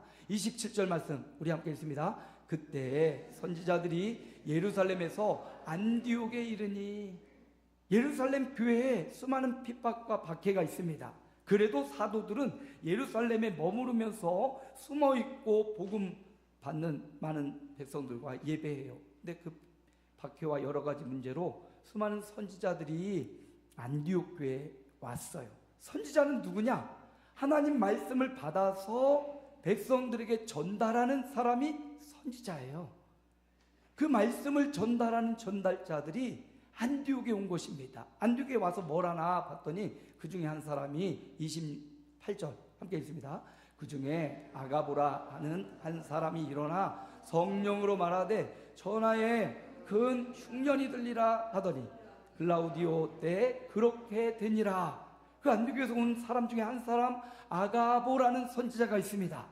있습니다. 27절 말씀 우리 함께 읽습니다. 그때 선지자들이 예루살렘에서 안디옥에 이르니, 예루살렘 교회에 수많은 핍박과 박해가 있습니다. 그래도 사도들은 예루살렘에 머무르면서 숨어있고 복음 받는 많은 백성들과 예배해요. 근데 그 박해와 여러 가지 문제로 수많은 선지자들이 안디옥 교회에 왔어요. 선지자는 누구냐? 하나님 말씀을 받아서 백성들에게 전달하는 사람이 선지자예요. 그 말씀을 전달하는 전달자들이 안디옥에 온 것입니다. 안디옥에 와서 뭘 하나 봤더니 그 중에 한 사람이 28절 함께 읽습니다. 그 중에 아가보라 하는 한 사람이 일어나 성령으로 말하되 전하에 큰 흉년이 들리라 하더니 글라우디오 때 그렇게 되니라. 그 안디옥에서 온 사람 중에 한 사람 아가보라는 선지자가 있습니다.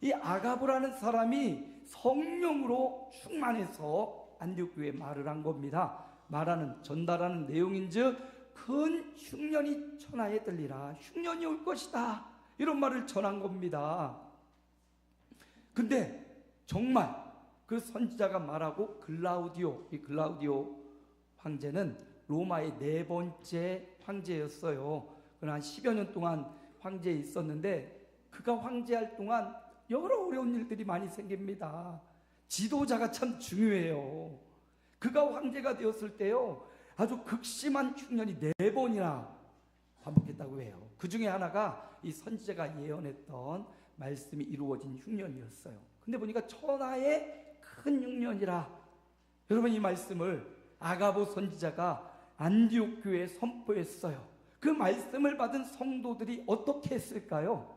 이 아가보라는 사람이 성령으로 충만해서 안디옥 교회에 말을 한 겁니다. 말하는 전달하는 내용인즉 큰 흉년이 천하에 들리라. 흉년이 올 것이다. 이런 말을 전한 겁니다. 근데 정말 그 선지자가 말하고 이 글라우디오 황제는 로마의 4번째 황제였어요. 그러나 한 10여 년 동안 황제에 있었는데 그가 황제할 동안 여러 어려운 일들이 많이 생깁니다. 지도자가 참 중요해요. 그가 황제가 되었을 때요, 아주 극심한 흉년이 4번이나 반복했다고 해요. 그 중에 하나가 이 선지자가 예언했던 말씀이 이루어진 흉년이었어요. 근데 보니까 천하의 큰 흉년이라. 여러분, 이 말씀을 아가보 선지자가 안디옥 교회에 선포했어요. 그 말씀을 받은 성도들이 어떻게 했을까요?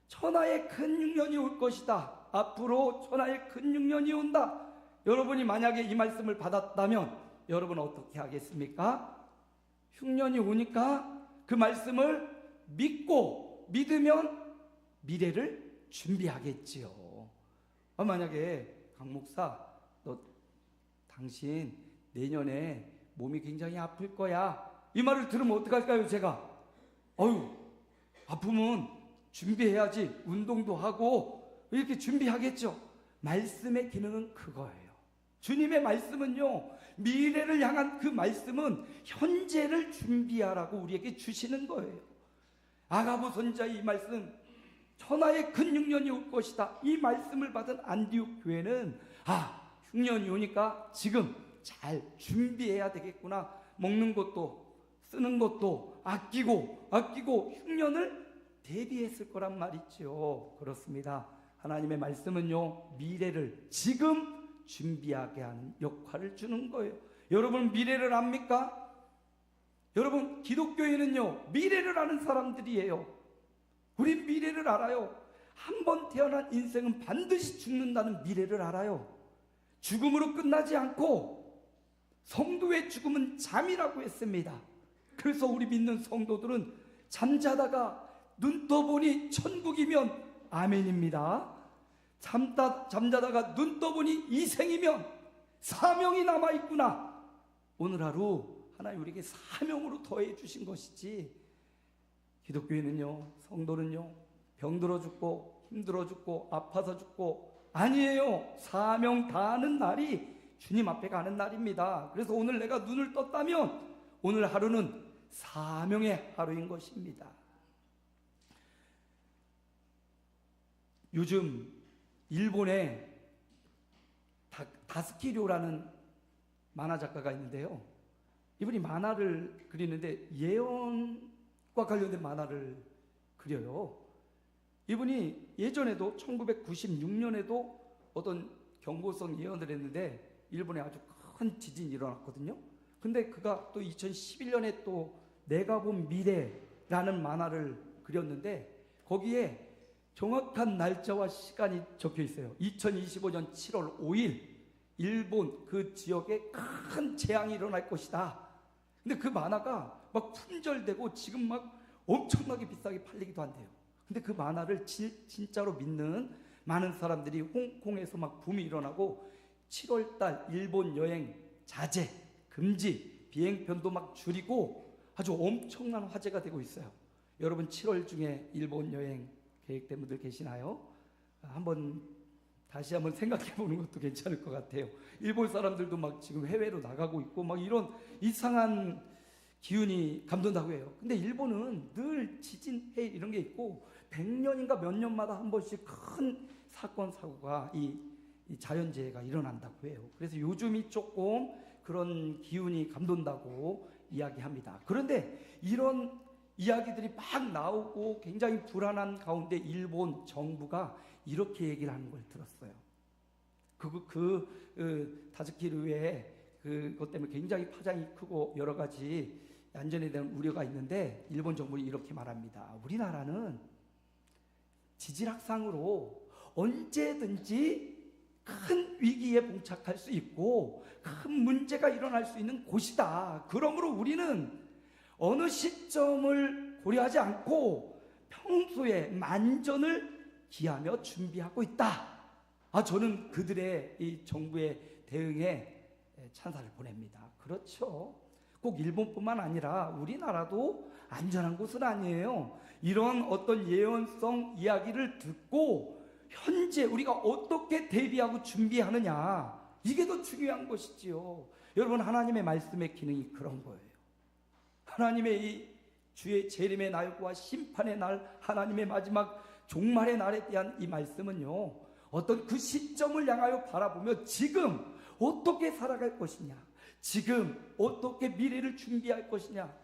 천하의 큰 흉년이 올 것이다. 앞으로 천하의 큰 흉년이 온다. 여러분이 만약에 이 말씀을 받았다면 여러분은 어떻게 하겠습니까? 흉년이 오니까 그 말씀을 믿으면 미래를 준비하겠지요. 만약에 강 목사, 당신 내년에 몸이 굉장히 아플 거야, 이 말을 들으면 어떡할까요? 제가 아프면 준비해야지, 운동도 하고 이렇게 준비하겠죠. 말씀의 기능은 그거예요. 주님의 말씀은요, 미래를 향한 그 말씀은 현재를 준비하라고 우리에게 주시는 거예요. 아가보 선지자의 이 말씀, 천하의 큰 흉년이 올 것이다, 이 말씀을 받은 안디옥 교회는 흉년이 오니까 지금 잘 준비해야 되겠구나. 먹는 것도 쓰는 것도 아끼고 흉년을 대비했을 거란 말이죠. 그렇습니다. 하나님의 말씀은요, 미래를 지금 준비하게 하는 역할을 주는 거예요. 여러분, 미래를 압니까? 여러분, 기독교인은요, 미래를 아는 사람들이에요. 우린 미래를 알아요. 한 번 태어난 인생은 반드시 죽는다는 미래를 알아요. 죽음으로 끝나지 않고 성도의 죽음은 잠이라고 했습니다. 그래서 우리 믿는 성도들은 잠자다가 눈 떠보니 천국이면 아멘입니다. 잠자다가 눈 떠보니 이생이면 사명이 남아있구나. 오늘 하루 하나님 우리에게 사명으로 더해 주신 것이지, 기독교인은요, 성도는요, 병들어 죽고 힘들어 죽고 아파서 죽고 아니에요. 사명 다하는 날이 주님 앞에 가는 날입니다. 그래서 오늘 내가 눈을 떴다면 오늘 하루는 사명의 하루인 것입니다. 요즘 일본에 다스키료라는 만화 작가가 있는데요, 이분이 만화를 그리는데 예언과 관련된 만화를 그려요. 이분이 예전에도 1996년에도 어떤 경고성 예언을 했는데 일본에 아주 큰 지진이 일어났거든요. 근데 그가 또 2011년에 또 내가 본 미래라는 만화를 그렸는데 거기에 정확한 날짜와 시간이 적혀 있어요. 2025년 7월 5일 일본 그 지역에 큰 재앙이 일어날 것이다. 근데 그 만화가 막 품절되고 지금 막 엄청나게 비싸게 팔리기도 한대요. 근데 그 만화를 진짜로 믿는 많은 사람들이 홍콩에서 막 붐이 일어나고 7월달 일본 여행 자제, 금지, 비행편도 막 줄이고 아주 엄청난 화제가 되고 있어요. 여러분 7월 중에 일본 여행 계획된 분들 계시나요? 한번 다시 한번 생각해 보는 것도 괜찮을 것 같아요. 일본 사람들도 막 지금 해외로 나가고 있고 막 이런 이상한 기운이 감돈다고 해요. 근데 일본은 늘 지진해 이런 게 있고 100년인가 몇 년마다 한 번씩 큰 사건 사고가 이 자연재해가 일어난다고 해요. 그래서 요즘이 조금 그런 기운이 감돈다고 이야기합니다. 그런데 이런 이야기들이 막 나오고 굉장히 불안한 가운데 일본 정부가 이렇게 얘기를 하는 걸 들었어요. 다즈키르에 그것 때문에 굉장히 파장이 크고 여러 가지 안전에 대한 우려가 있는데 일본 정부는 이렇게 말합니다. 우리나라는 지질학상으로 언제든지 큰 위기에 봉착할 수 있고 큰 문제가 일어날 수 있는 곳이다. 그러므로 우리는 어느 시점을 고려하지 않고 평소에 만전을 기하며 준비하고 있다. 저는 그들의 이 정부의 대응에 찬사를 보냅니다. 그렇죠. 꼭 일본뿐만 아니라 우리나라도 안전한 곳은 아니에요. 이런 어떤 예언성 이야기를 듣고 현재 우리가 어떻게 대비하고 준비하느냐, 이게 더 중요한 것이지요. 여러분, 하나님의 말씀의 기능이 그런 거예요. 하나님의 이 주의 재림의 날과 심판의 날, 하나님의 마지막 종말의 날에 대한 이 말씀은요, 어떤 그 시점을 향하여 바라보며 지금 어떻게 살아갈 것이냐, 지금 어떻게 미래를 준비할 것이냐,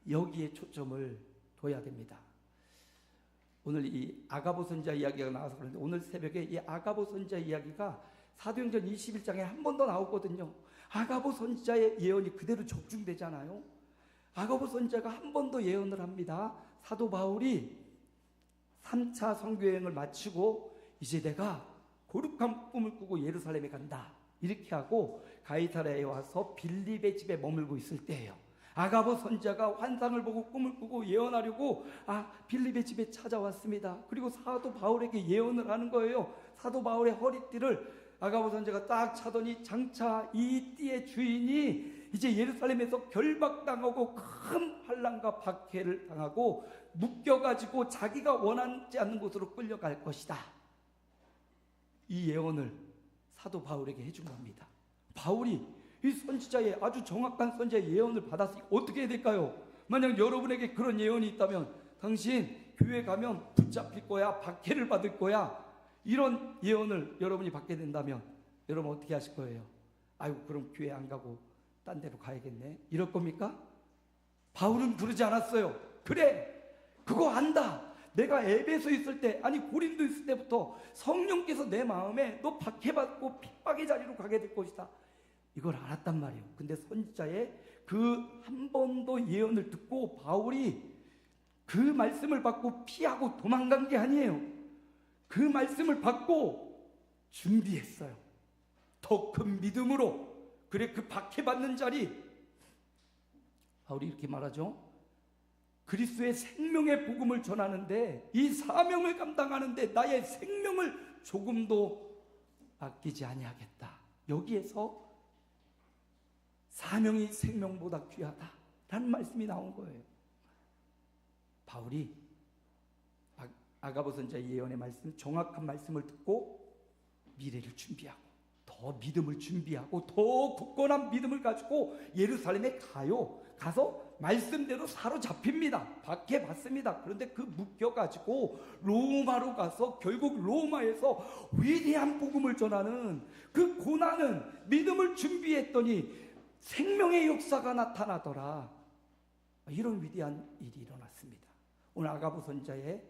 여기에 초점을 둬야 됩니다. 오늘 이 아가보 선지자 이야기가 나와서 그런데 오늘 새벽에 이 아가보 선지자 이야기가 사도행전 21장에 한 번 더 나오거든요. 아가보 선지자의 예언이 그대로 적중되잖아요. 아가보 선지자가 한 번 더 예언을 합니다. 사도 바울이 3차 선교여행을 마치고 이제 내가 거룩한 꿈을 꾸고 예루살렘에 간다, 이렇게 하고 가이사랴에 와서 빌립의 집에 머물고 있을 때예요. 아가보 선지자가 환상을 보고 꿈을 꾸고 예언하려고 빌립의 집에 찾아왔습니다. 그리고 사도 바울에게 예언을 하는 거예요. 사도 바울의 허리띠를 아가보 선지자가 딱 차더니 장차 이 띠의 주인이 이제 예루살렘에서 결박당하고 큰 환난과 박해를 당하고 묶여가지고 자기가 원하지 않는 곳으로 끌려갈 것이다. 이 예언을 사도 바울에게 해준 겁니다. 바울이 이 선지자의 아주 정확한 선지자의 예언을 받았으니 어떻게 해야 될까요? 만약 여러분에게 그런 예언이 있다면 당신 교회 가면 붙잡힐 거야, 박해를 받을 거야, 이런 예언을 여러분이 받게 된다면 여러분 어떻게 하실 거예요? 아이고, 그럼 교회 안 가고 딴 데로 가야겠네, 이럴 겁니까? 바울은 그러지 않았어요. 그래, 그거 안다. 내가 에베소 있을 때, 아니 고린도 있을 때부터 성령께서 내 마음에 너 박해받고 핍박의 자리로 가게 될 것이다, 이걸 알았단 말이에요. 근데 선지자의 그 한 번도 예언을 듣고 바울이 그 말씀을 받고 피하고 도망간 게 아니에요. 그 말씀을 받고 준비했어요. 더 큰 믿음으로. 그래, 그 박해받는 자리, 바울이 이렇게 말하죠. 그리스도의 생명의 복음을 전하는데, 이 사명을 감당하는데 나의 생명을 조금도 아끼지 아니하겠다. 여기에서 사명이 생명보다 귀하다라는 말씀이 나온 거예요. 바울이 아가보 선지자의 예언의 말씀, 정확한 말씀을 듣고 미래를 준비하고 더 믿음을 준비하고 더 굳건한 믿음을 가지고 예루살렘에 가서 말씀대로 사로잡힙니다. 박해받습니다. 그런데 그 묶여가지고 로마로 가서 결국 로마에서 위대한 복음을 전하는 그 고난은 믿음을 준비했더니 생명의 역사가 나타나더라. 이런 위대한 일이 일어났습니다. 오늘 아가보 선지자의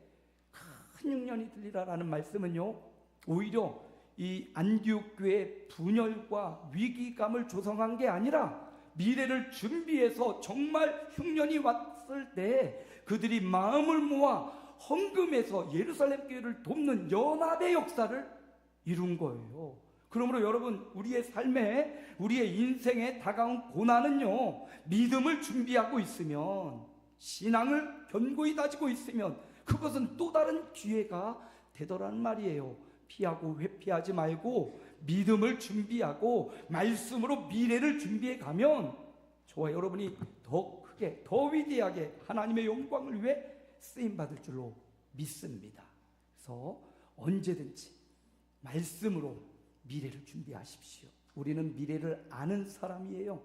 큰 흉년이 들리라라는 말씀은요, 오히려 이 안디옥 교회의 분열과 위기감을 조성한 게 아니라 미래를 준비해서 정말 흉년이 왔을 때 그들이 마음을 모아 헌금해서 예루살렘 교회를 돕는 연합의 역사를 이룬 거예요. 그러므로 여러분, 우리의 삶에, 우리의 인생에 다가온 고난은요, 믿음을 준비하고 있으면, 신앙을 견고히 다지고 있으면 그것은 또 다른 기회가 되더라는 말이에요. 피하고 회피하지 말고 믿음을 준비하고 말씀으로 미래를 준비해 가면 저와 여러분이 더 크게, 더 위대하게 하나님의 영광을 위해 쓰임받을 줄로 믿습니다. 그래서 언제든지 말씀으로 미래를 준비하십시오. 우리는 미래를 아는 사람이에요.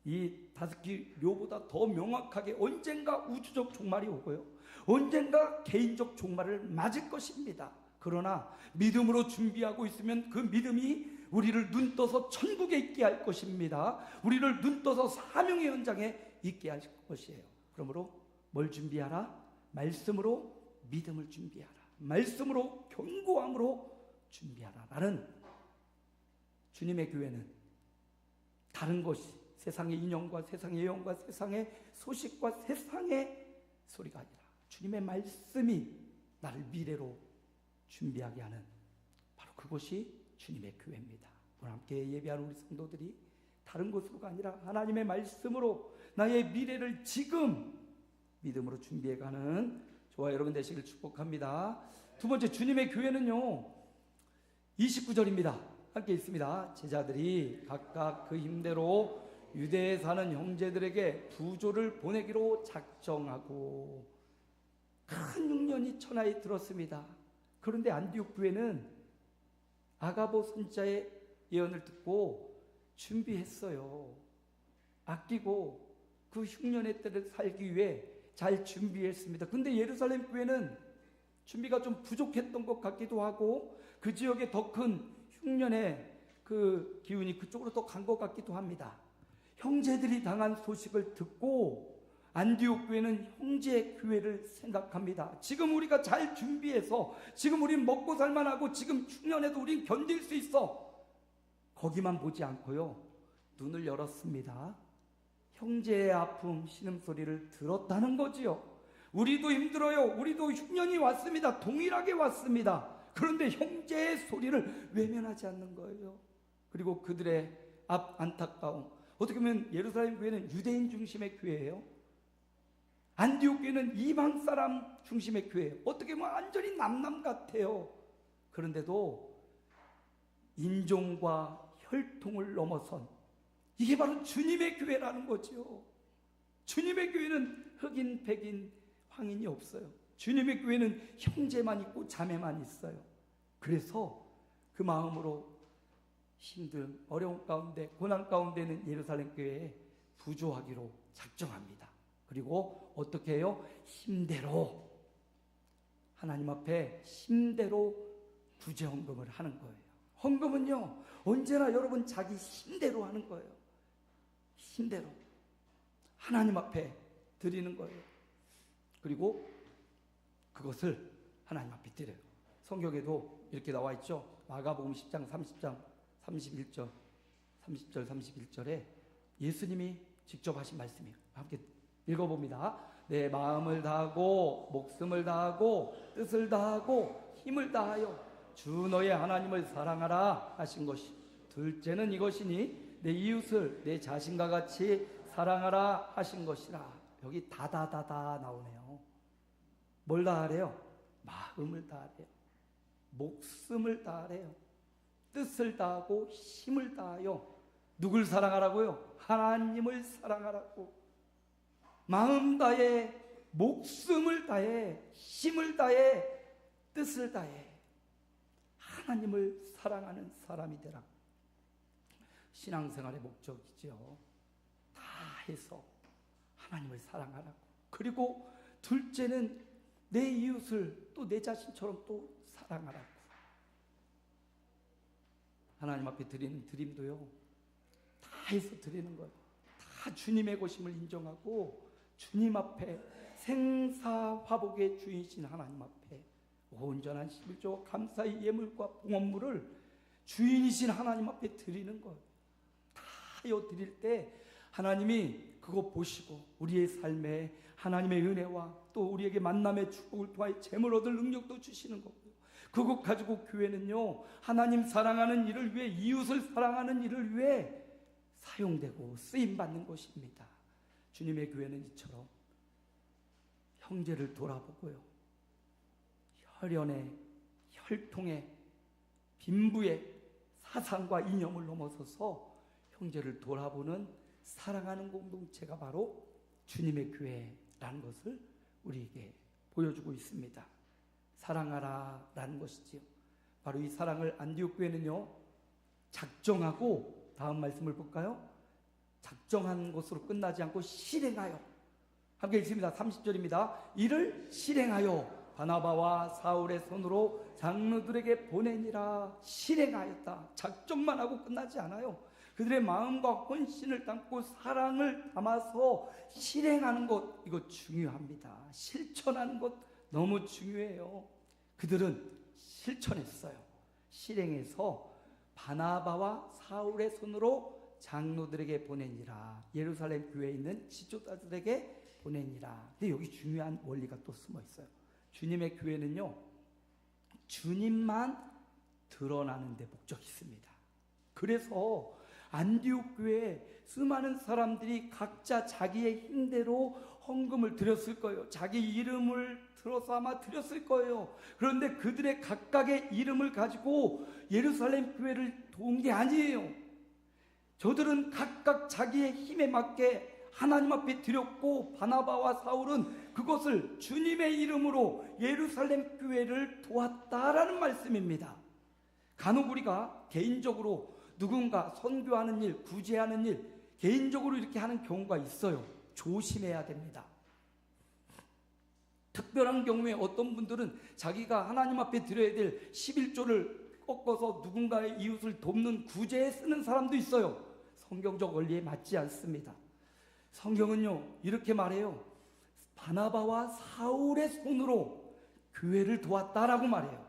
이 다스키 묘보다 더 명확하게 언젠가 우주적 종말이 오고요, 언젠가 개인적 종말을 맞을 것입니다. 그러나 믿음으로 준비하고 있으면 그 믿음이 우리를 눈떠서 천국에 있게 할 것입니다. 우리를 눈떠서 사명의 현장에 있게 할 것이에요. 그러므로 뭘 준비하라? 말씀으로 믿음을 준비하라. 말씀으로 견고함으로 준비하라. 나는 주님의 교회는 다른 것이 세상의 인형과 세상의 예언과 세상의 소식과 세상의 소리가 아니라 주님의 말씀이 나를 미래로 준비하게 하는 바로 그것이 주님의 교회입니다. 오늘 함께 예배하는 우리 성도들이 다른 것으로가 아니라 하나님의 말씀으로 나의 미래를 지금 믿음으로 준비해가는 저와 여러분 되시길 축복합니다. 두 번째, 주님의 교회는요 29절입니다. 함께 있습니다. 제자들이 각각 그 힘대로 유대에 사는 형제들에게 부조를 보내기로 작정하고 큰 흉년이 천하에 들었습니다. 그런데 안디옥 교회는 아가보 선지자의 예언을 듣고 준비했어요. 아끼고 그 흉년의 때를 살기 위해 잘 준비했습니다. 근데 예루살렘 교회는 준비가 좀 부족했던 것 같기도 하고 그 지역에 더 큰 흉년의 그 기운이 그쪽으로 더 간 것 같기도 합니다. 형제들이 당한 소식을 듣고 안디옥 교회는 형제 교회를 생각합니다. 지금 우리가 잘 준비해서 지금 우린 먹고 살만하고 지금 흉년에도 우린 견딜 수 있어. 거기만 보지 않고요, 눈을 열었습니다. 형제의 아픔 신음소리를 들었다는 거지요. 우리도 힘들어요. 우리도 흉년이 왔습니다. 동일하게 왔습니다. 그런데 형제의 소리를 외면하지 않는 거예요. 그리고 그들의 안타까움, 어떻게 보면 예루살렘 교회는 유대인 중심의 교회예요. 안디옥 교회는 이방 사람 중심의 교회예요. 어떻게 보면 완전히 남남 같아요. 그런데도 인종과 혈통을 넘어선 이게 바로 주님의 교회라는 거죠. 주님의 교회는 흑인, 백인, 황인이 없어요. 주님의 교회는 형제만 있고 자매만 있어요. 그래서 그 마음으로 힘든 어려운 가운데 고난 가운데 있는 예루살렘 교회에 부조하기로 작정합니다. 그리고 어떻게 해요? 힘대로 하나님 앞에 힘대로 구제 헌금을 하는 거예요. 헌금은요 언제나 여러분 자기 힘대로 하는 거예요. 힘대로 하나님 앞에 드리는 거예요. 그리고 그것을 하나님 앞에 드려요. 성경에도 이렇게 나와 있죠. 마가복음 10장 30장 31절 30절 31절에 예수님이 직접 하신 말씀이에요. 함께 읽어봅니다. 내 마음을 다하고 목숨을 다하고 뜻을 다하고 힘을 다하여 주 너의 하나님을 사랑하라 하신 것이, 둘째는 이것이니 내 이웃을 내 자신과 같이 사랑하라 하신 것이라. 여기 다다다다 나오네요. 뭘 다하래요? 마음을 다하래요. 목숨을 다하래요. 뜻을 다하고 힘을 다하여 누굴 사랑하라고요? 하나님을 사랑하라고. 마음 다해, 목숨을 다해, 힘을 다해, 뜻을 다해 하나님을 사랑하는 사람이 되라. 신앙생활의 목적이죠. 다 해서 하나님을 사랑하라고. 그리고 둘째는 내 이웃을 또 내 자신처럼 또 사랑하라고. 하나님 앞에 드리는 드림도요 다 해서 드리는 거예요. 다 주님의 것임을 인정하고 주님 앞에 생사화복의 주인이신 하나님 앞에 온전한 11조 감사의 예물과 봉헌물을 주인이신 하나님 앞에 드리는 거예요. 다 하여 드릴 때 하나님이 그거 보시고 우리의 삶에 하나님의 은혜와 또 우리에게 만남의 축복을 통하여 재물 얻을 능력도 주시는 거고요. 그것 가지고 교회는요 하나님 사랑하는 일을 위해, 이웃을 사랑하는 일을 위해 사용되고 쓰임받는 것입니다. 주님의 교회는 이처럼 형제를 돌아보고요, 혈연의, 혈통의, 빈부의 사상과 이념을 넘어서서 형제를 돌아보는 사랑하는 공동체가 바로 주님의 교회라는 것을 우리에게 보여주고 있습니다. 사랑하라 라는 것이지요. 바로 이 사랑을 안디옥 교회는요, 작정하고, 다음 말씀을 볼까요? 작정한 것으로 끝나지 않고 실행하여, 함께 읽습니다. 30절입니다. 이를 실행하여 바나바와 사울의 손으로 장로들에게 보내니라. 실행하였다. 작정만 하고 끝나지 않아요. 그들의 마음과 헌신을 담고 사랑을 담아서 실행하는 것, 이거 중요합니다. 실천하는 것 너무 중요해요. 그들은 실천했어요. 실행해서 바나바와 사울의 손으로 장로들에게 보내니라. 예루살렘 교회에 있는 지도자들에게 보내니라. 근데 여기 중요한 원리가 또 숨어 있어요. 주님의 교회는요, 주님만 드러나는 데 목적이 있습니다. 그래서 안디옥 교회에 수많은 사람들이 각자 자기의 힘대로 헌금을 드렸을 거예요. 자기 이름을 들어서 아마 드렸을 거예요. 그런데 그들의 각각의 이름을 가지고 예루살렘 교회를 도운 게 아니에요. 저들은 각각 자기의 힘에 맞게 하나님 앞에 드렸고, 바나바와 사울은 그것을 주님의 이름으로 예루살렘 교회를 도왔다라는 말씀입니다. 간혹 우리가 개인적으로 누군가 선교하는 일, 구제하는 일, 개인적으로 이렇게 하는 경우가 있어요. 조심해야 됩니다. 특별한 경우에 어떤 분들은 자기가 하나님 앞에 드려야 될 11조를 꺾어서 누군가의 이웃을 돕는 구제에 쓰는 사람도 있어요. 성경적 원리에 맞지 않습니다. 성경은요, 이렇게 말해요. 바나바와 사울의 손으로 교회를 도왔다라고 말해요.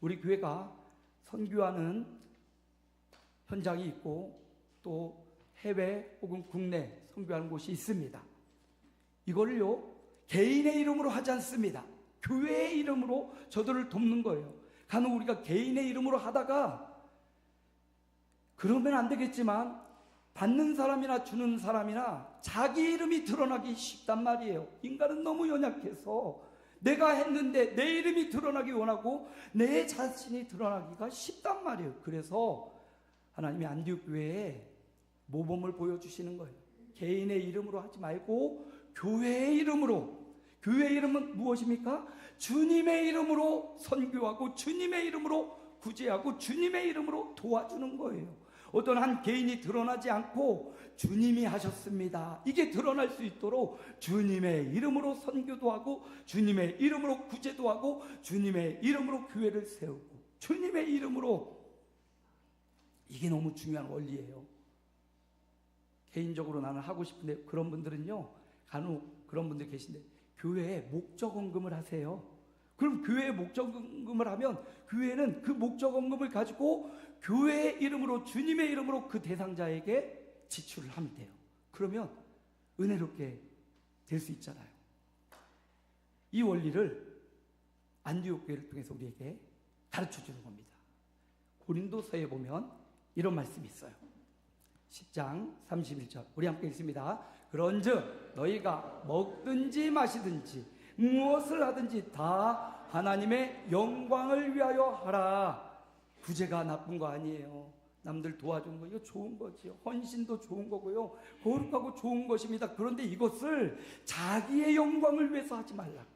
우리 교회가 선교하는 현장이 있고 또 해외 혹은 국내 선교하는 곳이 있습니다. 이걸요, 개인의 이름으로 하지 않습니다. 교회의 이름으로 저들을 돕는 거예요. 간혹 우리가 개인의 이름으로 하다가 그러면 안 되겠지만 받는 사람이나 주는 사람이나 자기 이름이 드러나기 쉽단 말이에요. 인간은 너무 연약해서 내가 했는데 내 이름이 드러나기 원하고 내 자신이 드러나기가 쉽단 말이에요. 그래서 하나님이 안디옥 교회에 모범을 보여주시는 거예요. 개인의 이름으로 하지 말고 교회의 이름으로. 교회의 이름은 무엇입니까? 주님의 이름으로 선교하고 주님의 이름으로 구제하고 주님의 이름으로 도와주는 거예요. 어떤 한 개인이 드러나지 않고 주님이 하셨습니다, 이게 드러날 수 있도록 주님의 이름으로 선교도 하고 주님의 이름으로 구제도 하고 주님의 이름으로 교회를 세우고 주님의 이름으로, 이게 너무 중요한 원리예요. 개인적으로 나는 하고 싶은데 그런 분들은요, 간혹 그런 분들 계신데 교회에 목적헌금을 하세요. 그럼 교회에 목적헌금을 하면 교회는 그 목적헌금을 가지고 교회의 이름으로 주님의 이름으로 그 대상자에게 지출을 하면 돼요. 그러면 은혜롭게 될 수 있잖아요. 이 원리를 안디옥 교회를 통해서 우리에게 가르쳐 주는 겁니다. 고린도서에 보면 이런 말씀이 있어요. 10장 31절 우리 함께 읽습니다. 그런즉 너희가 먹든지 마시든지 무엇을 하든지 다 하나님의 영광을 위하여 하라. 구제가 나쁜 거 아니에요. 남들 도와주는 거, 이거 좋은 거지요. 헌신도 좋은 거고요. 거룩하고 좋은 것입니다. 그런데 이것을 자기의 영광을 위해서 하지 말라고.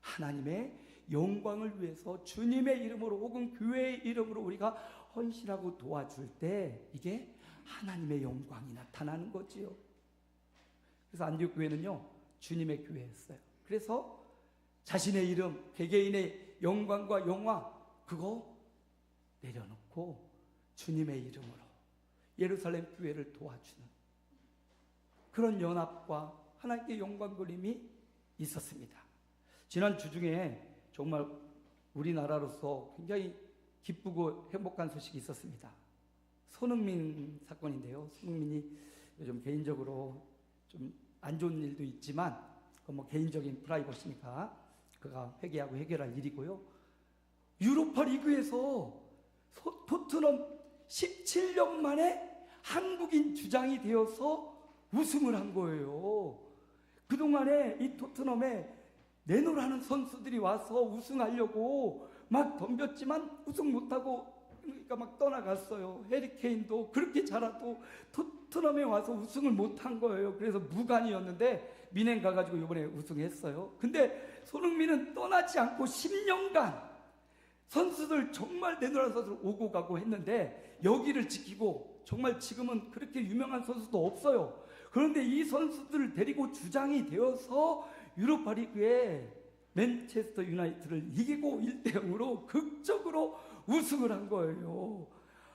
하나님의 영광을 위해서 주님의 이름으로 혹은 교회의 이름으로 우리가 헌신하고 도와줄 때 이게 하나님의 영광이 나타나는 거지요. 그래서 안디옥 교회는요, 주님의 교회였어요. 그래서 자신의 이름, 개개인의 영광과 영화, 그거 내려놓고 주님의 이름으로 예루살렘 교회를 도와주는 그런 연합과 하나님께 영광 돌림이 있었습니다. 지난 주 중에 정말 우리나라로서 굉장히 기쁘고 행복한 소식이 있었습니다. 손흥민 사건인데요. 손흥민이 요즘 개인적으로 좀 안 좋은 일도 있지만 뭐 개인적인 프라이버시니까 그가 회개하고 해결할 일이고요. 유로파 리그에서 토트넘 17년 만에 한국인 주장이 되어서 우승을 한 거예요. 그동안에 이 토트넘에 내노라는 선수들이 와서 우승하려고 막 덤볐지만 우승 못하고 그러니까 막 떠나갔어요. 해리 케인도 그렇게 잘하도 토트넘에 와서 우승을 못한 거예요. 그래서 무관이었는데 미넨 가가지고 이번에 우승했어요. 근데 손흥민은 떠나지 않고 10년간 선수들 정말 내노란 선수들 오고 가고 했는데 여기를 지키고 정말 지금은 그렇게 유명한 선수도 없어요. 그런데 이 선수들을 데리고 주장이 되어서 유로파 리그에 맨체스터 유나이티드를 이기고 1대0으로 극적으로 우승을 한 거예요.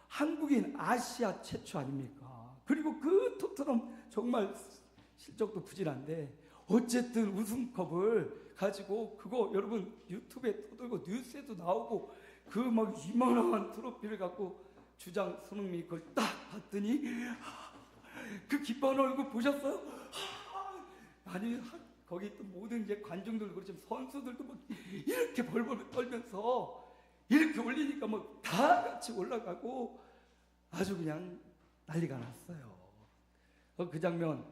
한국인 아시아 최초 아닙니까? 그리고 그 토트넘 정말 실적도 부진한데 어쨌든 우승컵을 가지고 그거 여러분 유튜브에 떠들고 뉴스에도 나오고 그 막 이만한 트로피를 갖고 주장 손흥민이 그걸 딱 봤더니 그 기뻐하는 얼굴 보셨어요? 아니 거기 있던 모든 이제 관중들도 그렇지만 선수들도 막 이렇게 벌벌 떨면서 이렇게 올리니까 막 다 같이 올라가고 아주 그냥 난리가 났어요. 그 장면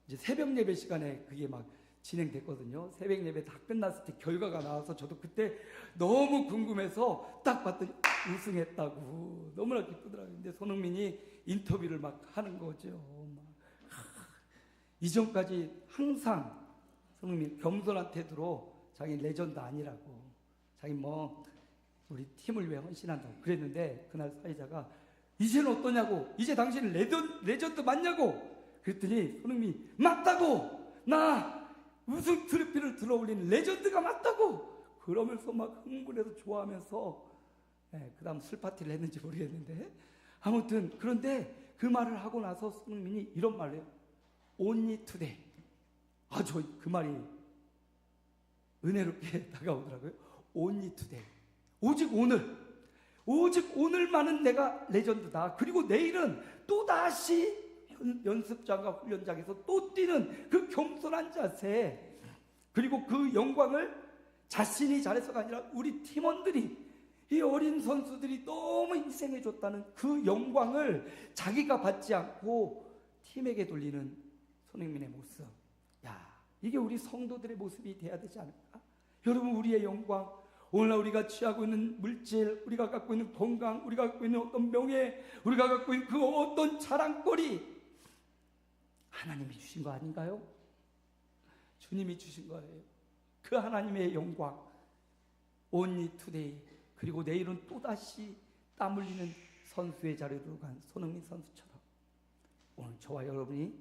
이제 새벽 예배 시간에 그게 막 진행됐거든요. 새벽 예배 다 끝났을 때 결과가 나와서 저도 그때 너무 궁금해서 딱 봤더니 우승했다고 너무나 기쁘더라고요. 근데 손흥민이 인터뷰를 막 하는 거죠. 이전까지 항상 손흥민 겸손한 태도로 자기 레전드 아니라고, 자기 뭐 우리 팀을 위해 헌신한다고 그랬는데 그날 사회자가 이제는 어떠냐고, 이제 당신은 레전드 맞냐고 그랬더니 손흥민이 맞다고, 나 우승 트로피를 들어올리는 레전드가 맞다고 그러면서 막 흥분해서 좋아하면서 그 다음 술 파티를 했는지 모르겠는데 아무튼 그런데 그 말을 하고 나서 손흥민이 이런 말을 해요. Only today. 저 그 말이 은혜롭게 다가오더라고요. Only today. 오직 오늘만은 내가 레전드다. 그리고 내일은 또다시 연습장과 훈련장에서 또 뛰는 그 겸손한 자세, 그리고 그 영광을 자신이 잘해서가 아니라 우리 팀원들이, 이 어린 선수들이 너무 희생해줬다는 그 영광을 자기가 받지 않고 팀에게 돌리는 손흥민의 모습. 이게 우리 성도들의 모습이 돼야 되지 않을까? 여러분, 우리의 영광, 오늘날 우리가 취하고 있는 물질, 우리가 갖고 있는 건강, 우리가 갖고 있는 어떤 명예, 우리가 갖고 있는 그 어떤 자랑거리, 하나님이 주신 거 아닌가요? 주님이 주신 거예요. 그 하나님의 영광, only today. 그리고 내일은 또다시 땀 흘리는 선수의 자리로 간 손흥민 선수처럼 오늘 저와 여러분이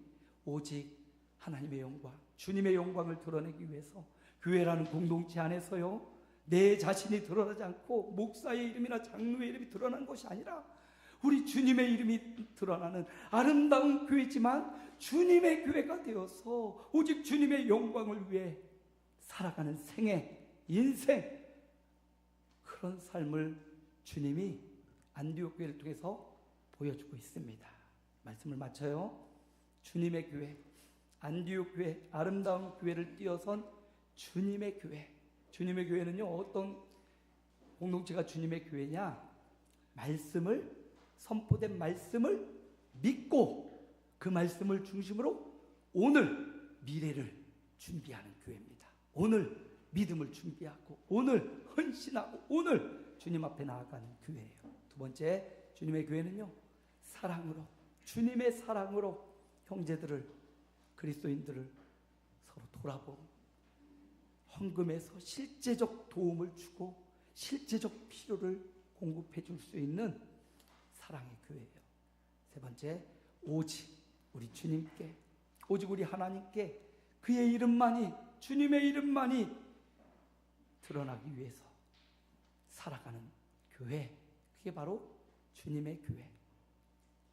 오직 하나님의 영광, 주님의 영광을 드러내기 위해서 교회라는 공동체 안에서요, 내 자신이 드러나지 않고 목사의 이름이나 장로의 이름이 드러난 것이 아니라 우리 주님의 이름이 드러나는 아름다운 교회지만 주님의 교회가 되어서 오직 주님의 영광을 위해 살아가는 생애, 인생, 그런 삶을 주님이 안디옥 교회를 통해서 보여주고 있습니다. 말씀을 마쳐요. 주님의 교회, 안디옥 교회, 아름다운 교회를 뛰어선 주님의 교회. 주님의 교회는요, 어떤 공동체가 주님의 교회냐? 말씀을, 선포된 말씀을 믿고 그 말씀을 중심으로 오늘 미래를 준비하는 교회입니다. 오늘 믿음을 준비하고 오늘 헌신하고 오늘 주님 앞에 나아가는 교회예요. 두 번째, 주님의 교회는요, 사랑으로, 주님의 사랑으로 형제들을, 그리스도인들을 서로 돌아보고 헌금해서 실제적 도움을 주고 실제적 필요를 공급해 줄 수 있는 사랑의 교회예요. 세 번째, 오직 우리 주님께, 오직 우리 하나님께 그의 이름만이, 주님의 이름만이 드러나기 위해서 살아가는 교회, 그게 바로 주님의 교회.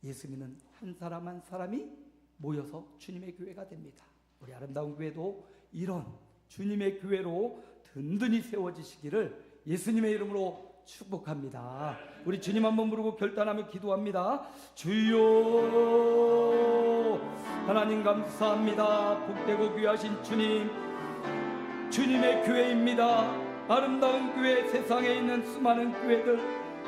예수 믿는 한 사람 한 사람이 모여서 주님의 교회가 됩니다. 우리 아름다운 교회도 이런 주님의 교회로 든든히 세워지시기를 예수님의 이름으로 축복합니다. 우리 주님 한번 부르고 결단하며 기도합니다. 주여, 하나님 감사합니다. 복되고 귀하신 주님, 주님의 교회입니다. 아름다운 교회, 세상에 있는 수많은 교회들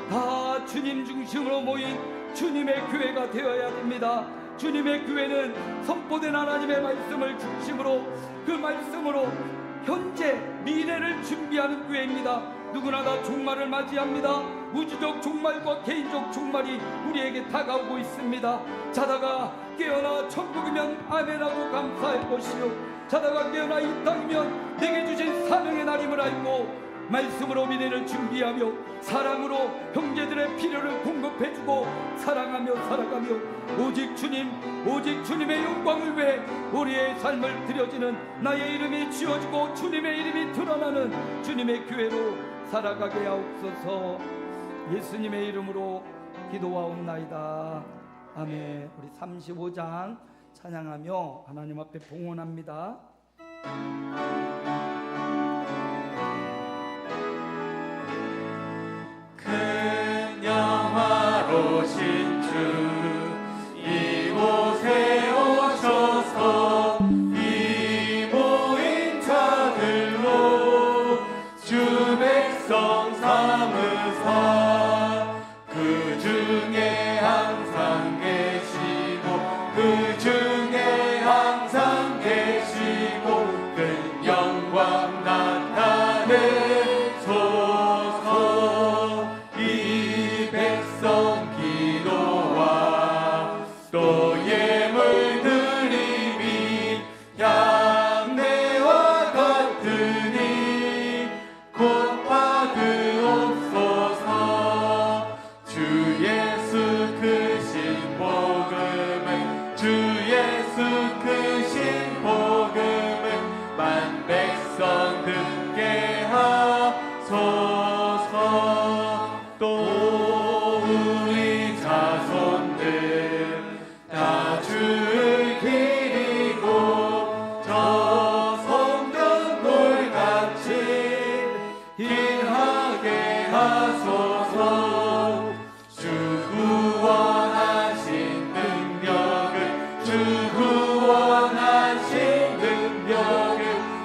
다 주님 중심으로 모인 주님의 교회가 되어야 됩니다. 주님의 교회는 선포된 하나님의 말씀을 중심으로, 그 말씀으로 현재 미래를 준비하는 교회입니다. 누구나 다 종말을 맞이합니다. 우주적 종말과 개인적 종말이 우리에게 다가오고 있습니다. 자다가 깨어나 천국이면 아멘하고 감사할 것이요, 자다가 깨어나 이 땅이면 내게 주신 사명의 날임을 알고 말씀으로 미래를 준비하며 사랑으로 형제들의 필요를 공급해주고 사랑하며 살아가며 오직 주님의 영광을 위해 우리의 삶을 드려지는 나의 이름이 지어지고 주님의 이름이 드러나는 주님의 교회로 살아가게 하옵소서. 예수님의 이름으로 기도하옵나이다. 아멘. 우리 35장 찬양하며 하나님 앞에 봉헌합니다. 큰 영화로신 주 이곳에 오셔서 이 모인 자들로 주 백성 삼으사 그 중에 항상 계시고 그 중에 항상 계시고 큰 영광 나타내소서. 이 백성 기도와 또 예물 드림이 향내와 같으니 곧 받으옵소서. 주 예수 크신 복음을 주 예수 크신 복음을 만 백성 듣게 하소서. 또 우리 자손들 다 주를 기리고 저 성전돌 같이 일하게 하소서. 주 구원하신 능력을 주 구원하신 능력을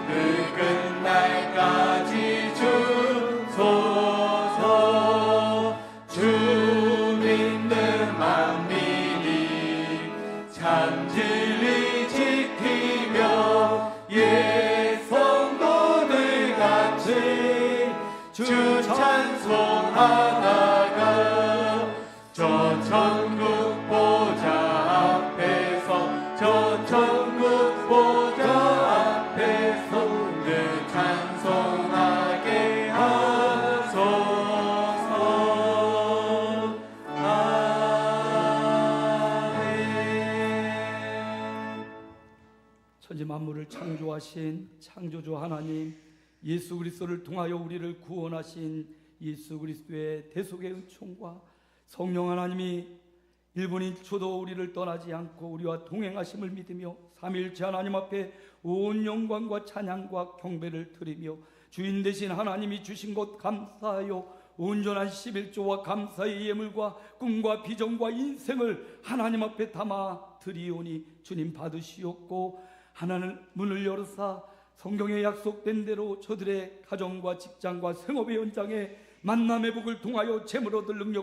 그 끝날까지 주소서. 주 믿는 만민이 참 진리 지키며 옛 성도들 같이 주 찬송하다가 저 천국 보좌 앞에서 저 천국 보좌 앞에서 늘 찬송하게 하소서. 아멘. 천지 만물을 창조하신 창조주 하나님, 예수 그리스도를 통하여 우리를 구원하신 예수 그리스도의 대속의 은총과 성령 하나님이 1분 1초도 우리를 떠나지 않고 우리와 동행하심을 믿으며 삼위일체 하나님 앞에 온 영광과 찬양과 경배를 드리며 주인 되신 하나님이 주신 것 감사하여 온전한 11조와 감사의 예물과 꿈과 비전과 인생을 하나님 앞에 담아 드리오니 주님 받으시옵고 하나님 문을 열으사 성경에 약속된 대로 저들의 가정과 직장과 생업의 현장에 만남의 복을 통하여 재물 얻을 능력